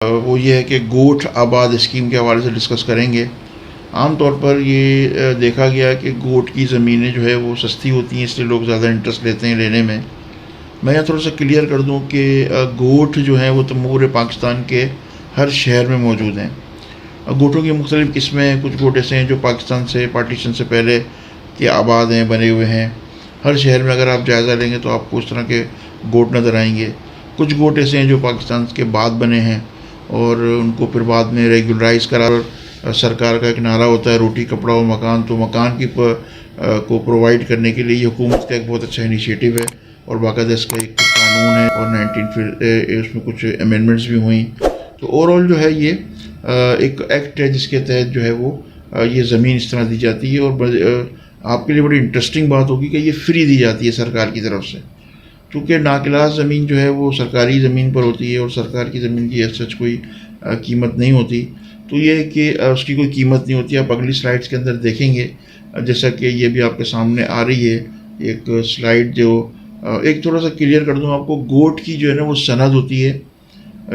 वो ये है कि गोठ आबाद स्कीम के हवाले से डिस्कस करेंगे। आम तौर पर ये देखा गया है कि गोठ की ज़मीनें जो है वो सस्ती होती हैं, इसलिए लोग ज़्यादा इंटरेस्ट लेते हैं लेने में। मैं यहाँ थोड़ा सा क्लियर कर दूँ कि गोठ जो है वो तो पूरे पाकिस्तान के हर शहर में मौजूद हैं। गोठों की मुख्तलिफ़ किस्में हैं। कुछ गोठ ऐसे हैं जो पाकिस्तान से पार्टीशन से पहले के आबाद हैं, बने हुए हैं। हर शहर में अगर आप जायज़ा लेंगे तो आपको उस तरह के गोठ नज़र आएंगे। कुछ गोठ ऐसे हैं जो पाकिस्तान के बाद बने हैं और उनको फिर बाद में रेगुलराइज करा। सरकार का एक नारा होता है रोटी कपड़ा व मकान, तो मकान की को प्रोवाइड करने के लिए ये हुकूमत का एक बहुत अच्छा इनिशिएटिव है और बाकायदा इसका एक कानून है और 19 फिर उसमें कुछ अमेंडमेंट्स भी हुई। तो ओवरऑल जो है ये एक एक्ट है जिसके तहत जो है वो ये ज़मीन इस तरह दी जाती है। और आपके लिए बड़ी इंटरेस्टिंग बात होगी कि ये फ्री दी जाती है सरकार की तरफ से, क्योंकि नाकिलास ज़मीन जो है वो सरकारी ज़मीन पर होती है और सरकार की ज़मीन की सच कोई कीमत नहीं होती। तो ये है कि उसकी कोई कीमत नहीं होती। आप अगली स्लाइड्स के अंदर देखेंगे, जैसा कि ये भी आपके सामने आ रही है एक स्लाइड जो एक थोड़ा सा क्लियर कर दूँ आपको। गोठ की जो है ना वो सनद होती है,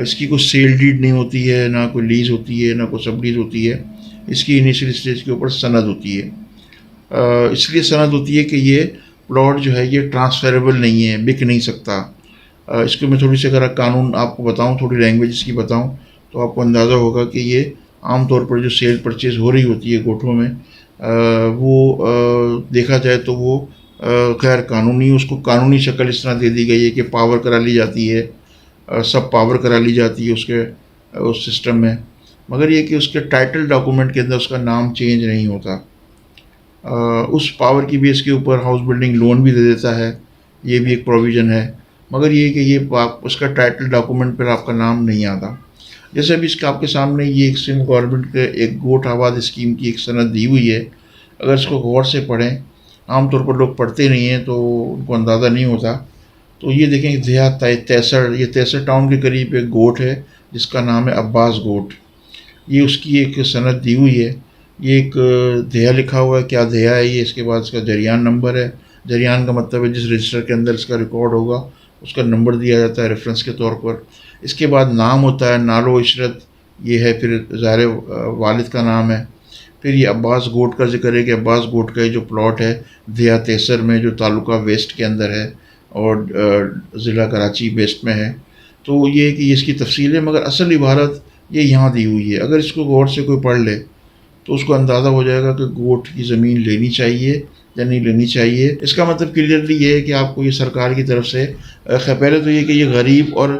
इसकी कोई सेल डीड नहीं होती है, ना कोई लीज़ होती है, ना कोई सब लीज़ होती है। इसकी इनिशियल स्टेज के ऊपर सनद होती है। इसलिए सनद होती है कि ये प्लॉट जो है ये ट्रांसफरेबल नहीं है, बिक नहीं सकता। इसको मैं थोड़ी सी अगर कानून आपको बताऊं, थोड़ी लैंग्वेज इसकी बताऊं, तो आपको अंदाज़ा होगा कि ये आम तौर पर जो सेल परचेज़ हो रही होती है गोठों में वो देखा जाए तो वो गैर कानूनी, उसको कानूनी शक्ल इस तरह दे दी गई है कि पावर करा ली जाती है, सब पावर करा ली जाती है उसके उस सिस्टम में। मगर ये कि उसके टाइटल डॉक्यूमेंट के अंदर उसका नाम चेंज नहीं होता। उस पावर की बेस के ऊपर हाउस बिल्डिंग लोन भी दे देता है, ये भी एक प्रोविज़न है। मगर ये कि ये उसका टाइटल डॉक्यूमेंट पर आपका नाम नहीं आता। जैसे अभी इसका आपके सामने ये एक सिंध गवर्नमेंट के एक गोठ आबाद स्कीम की एक सनद दी हुई है। अगर इसको गौर से पढ़ें, आमतौर पर लोग पढ़ते नहीं हैं तो उनको अंदाज़ा नहीं होता। तो ये देखें ज़िया तैसर, ये तैसर टाउन के करीब एक गोठ है जिसका नाम है अब्बास गोठ। ये उसकी एक सनद दी हुई है। ये एक दहिया लिखा हुआ है, क्या दहिया है ये, इसके बाद इसका जरियान नंबर है। जरियान का मतलब है जिस रजिस्टर के अंदर इसका रिकॉर्ड होगा उसका नंबर दिया जाता है रेफरेंस के तौर पर। इसके बाद नाम होता है, नालो इशरत ये है, फिर ज़ाहिर वालिद का नाम है। फिर ये अब्बास गोठ का जिक्र है कि अब्बास गोठ का जो प्लॉट है दहिया तैसर में, जो तालुका वेस्ट के अंदर है और ज़िला कराची वेस्ट में है। तो ये है कि इसकी तफसील है, मगर असल इबारत ये यहाँ दी हुई है। अगर इसको गौर से कोई पढ़ ले तो उसको अंदाज़ा हो जाएगा कि गोठ की ज़मीन लेनी चाहिए या नहीं लेनी चाहिए। इसका मतलब क्लियरली ये है कि आपको ये सरकार की तरफ से पहले तो ये कि ये गरीब और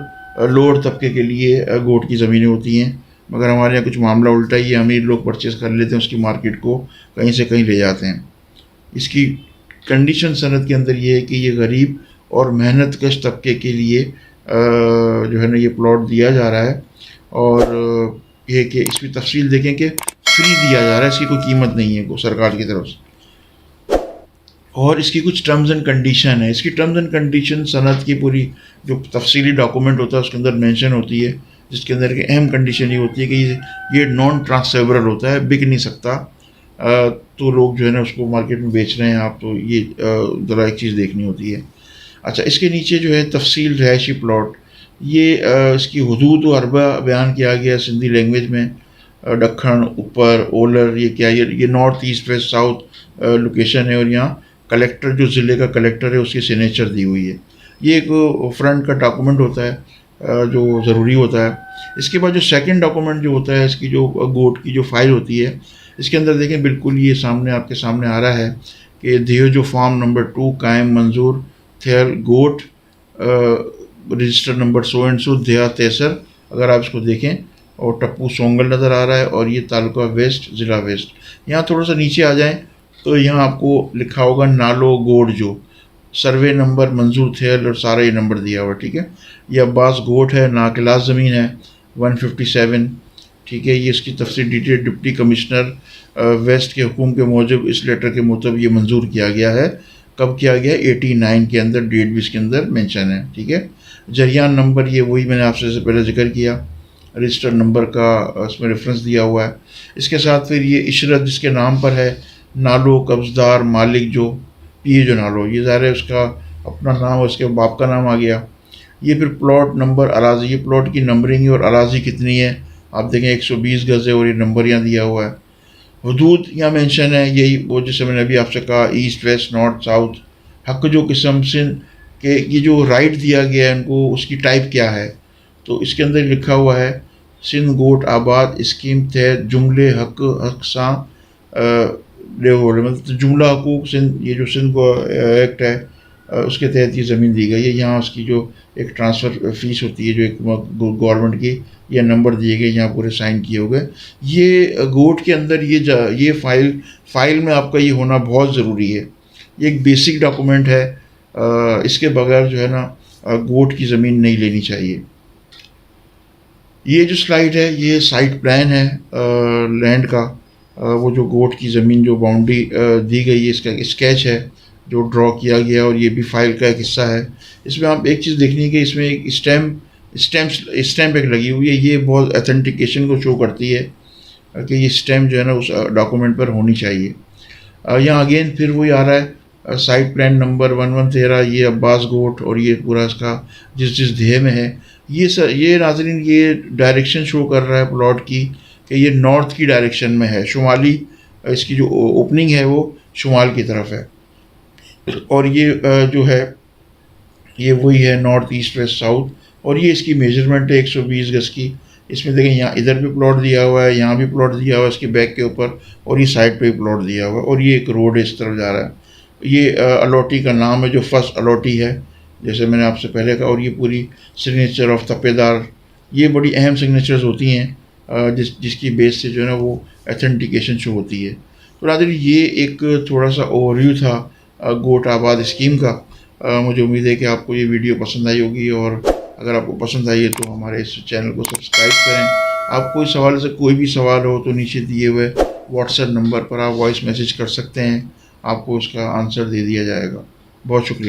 लोअर तबके के लिए गोठ की ज़मीनें होती हैं, मगर हमारे यहाँ कुछ मामला उल्टा ही है। अमीर लोग परचेज़ कर लेते हैं, उसकी मार्केट को कहीं से कहीं ले जाते हैं। इसकी कंडीशन सनद के अंदर ये है कि ये गरीब और मेहनत कश तबके के लिए जो है ना ये प्लॉट दिया जा रहा है। और ये कि इसकी तफसील देखें कि फ्री दिया जा रहा है, इसकी कोई कीमत नहीं है सरकार की तरफ से। और इसकी कुछ टर्म्स एंड कंडीशन है। इसकी टर्म्स एंड कंडीशन सनद की पूरी जो तफसीली डॉक्यूमेंट होता है उसके अंदर मेंशन होती है, जिसके अंदर की अहम कंडीशन ये होती है कि ये नॉन ट्रांसफरेबल होता है, बिक नहीं सकता। तो लोग जो है ना उसको मार्केट में बेच रहे हैं आप, तो ये ज़रा एक चीज़ देखनी होती है। अच्छा, इसके नीचे जो है तफसील रहायशी प्लॉट, ये इसकी हदूद व अरबा बयान किया गया सिंधी लैंग्वेज में। दखन, ऊपर, ओलर, ये क्या, ये north east west south location है। और यहाँ कलेक्टर, जो ज़िले का कलेक्टर है, उसकी सिग्नेचर दी हुई है। ये एक फ्रंट का डॉक्यूमेंट होता है जो ज़रूरी होता है। इसके बाद जो सेकंड डॉक्यूमेंट जो होता है, इसकी जो गोठ की जो फाइल होती है, इसके अंदर देखें बिल्कुल ये सामने आपके सामने आ रहा है कि दियो जो फॉर्म नंबर 2 कायम मंजूर थे गोठ register number so and so Dahiya Taiser. अगर आप इसको देखें, और टप्पू सोंगल नज़र आ रहा है और ये तालुका वेस्ट, ज़िला वेस्ट। यहाँ थोड़ा सा नीचे आ जाएं तो यहाँ आपको लिखा होगा नालो गोठ, जो सर्वे नंबर मंजूर थे और सारा ये नंबर दिया हुआ, ठीक है। ये अब्बास गोठ है, नाकिलास ज़मीन है 157, ठीक है। ये इसकी तफसील डिटेल डिप्टी कमिश्नर वेस्ट के हुक्म के मूजब इस लेटर के मुताबिक ये मंजूर किया गया है। कब किया गया? 89 के अंदर, डेट भी इसके अंदर मेंशन है, ठीक है। जरियान नंबर ये वही मैंने आपसे पहले जिक्र किया, रजिस्टर नंबर का उसमें रेफरेंस दिया हुआ है। इसके साथ फिर ये इशरत जिसके नाम पर है, नालो, कब्ज़दार, मालिक जो, ये जो नालो, ये ज़ाहिर है उसका अपना नाम, उसके बाप का नाम आ गया। ये फिर प्लॉट नंबर अराजी, ये प्लॉट की नंबरिंग है और अराजी कितनी है आप देखें 120 गज़ है और ये नंबर यहाँ दिया हुआ है। हदूद यहाँ मेंशन है, यही वो जैसे मैंने अभी आपसे कहा ईस्ट वेस्ट नॉर्थ साउथ। हक जो किस्म सिंध के ये जो राइट दिया गया है उनको उसकी टाइप क्या है, तो इसके अंदर लिखा हुआ है सिंध गोट आबाद स्कीम तहत जुमले हक हकसा मतलब जुमला हकूक सिंध, ये जो सिंध को एक्ट है उसके तहत ये ज़मीन दी गई है। यहाँ उसकी जो एक ट्रांसफ़र फ़ीस होती है जो एक गवर्नमेंट की, ये नंबर दिए गए यहाँ पूरे साइन किए हुए। ये गोट के अंदर ये फ़ाइल में आपका ये होना बहुत ज़रूरी है। ये एक बेसिक डॉक्यूमेंट है, इसके बगैर जो है ना गोट की ज़मीन नहीं लेनी चाहिए। ये जो स्लाइड है ये साइट प्लान है लैंड का, वो जो गोट की ज़मीन जो बाउंड्री दी गई है इसका स्केच है जो ड्रॉ किया गया और ये भी फाइल का एक हिस्सा है। इसमें आप एक चीज़ देखनी है कि इसमें एक स्टैम्प एक लगी हुई है, ये बहुत अथेंटिकेशन को शो करती है कि ये स्टैम्प जो है ना उस डॉक्यूमेंट पर होनी चाहिए। यहाँ अगेन फिर वही आ रहा है साइट प्लान नंबर 1113, ये अब्बास गोट और ये पूरा इसका जिस ध्येय में है। ये नाज़रीन ये डायरेक्शन शो कर रहा है प्लॉट की कि ये नॉर्थ की डायरेक्शन में है, शुमाली इसकी जो ओपनिंग है वो शुमाल की तरफ है। और ये जो है ये वही है नॉर्थ ईस्ट वेस्ट साउथ, और ये इसकी मेजरमेंट है 120 गज़ की। इसमें देखें यहाँ इधर भी प्लॉट दिया हुआ है, यहाँ भी प्लॉट दिया हुआ है इसके बैक के ऊपर, और ये साइड पे भी प्लॉट दिया हुआ है, और ये एक रोड इस तरफ जा रहा है। ये अलॉटी का नाम है जो फर्स्ट अलॉटी है जैसे मैंने आपसे पहले कहा, और ये पूरी सिग्नेचर ऑफ तपेदार, ये बड़ी अहम सिग्नेचर्स होती हैं जिसकी बेस से जो है ना वो अथेंटिकेशन शो होती है। तो नाज़रीन ये एक थोड़ा सा ओवरव्यू था गोट आबाद स्कीम का। मुझे उम्मीद है कि आपको ये वीडियो पसंद आई होगी, और अगर आपको पसंद आई है तो हमारे इस चैनल को सब्सक्राइब करें। आप कोई सवाल से कोई भी सवाल हो तो नीचे दिए हुए व्हाट्सएप नंबर पर आप वॉइस मैसेज कर सकते हैं, आपको उसका आंसर दे दिया जाएगा। बहुत शुक्रिया।